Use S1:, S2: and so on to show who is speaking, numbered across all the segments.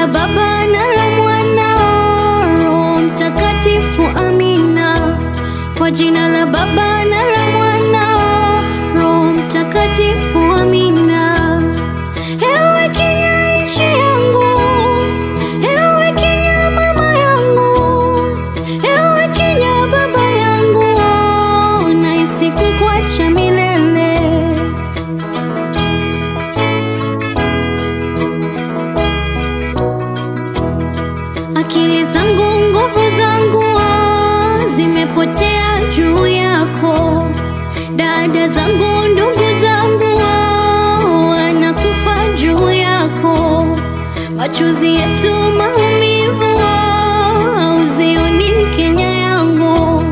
S1: la Baba na la Mwana Roho Mtakatifu, amina. Kwa jina la Baba na la Mwana Roho Mtakatifu, amina. Ewe Kenya nchi yangu, ewe Kenya mama yangu, ewe Kenya baba yangu, na isikukuacha milele. Akili zangu, nguvu zangu zimepotea juu yako. Dada zangu, ndugu zangu wanakufa juu yako. Machozi yetu, maumivu uzioni Kenya yangu.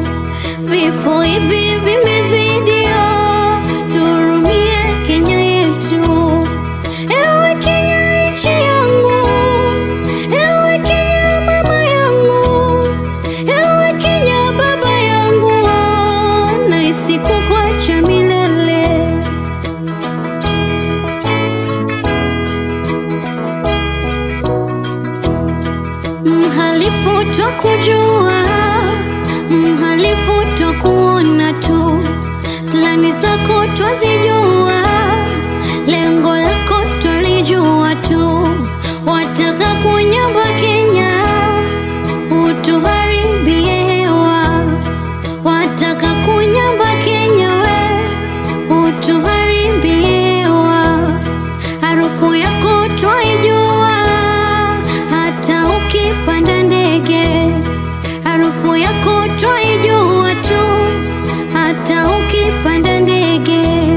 S1: Vifo hivi vimezidi, tuhurumie Kenya yetu. Ewe Kenya nchi yangu, ewe Kenya mama yangu, ewe Kenya baba yangu, na isikukuacha milele. Mhalifu twakujua, mhalifu twakuona tu. Plani zako twazijua, lengo lako twalijua tu. Wataka kunyamba Kenya, utuharibie hewa. Wataka kunyamba Kenya we, utuharibie hewa. Harufu yako twaijua, hata ukipanda ndege. Harufu yako twaijua tu, hata ukipanda ndege.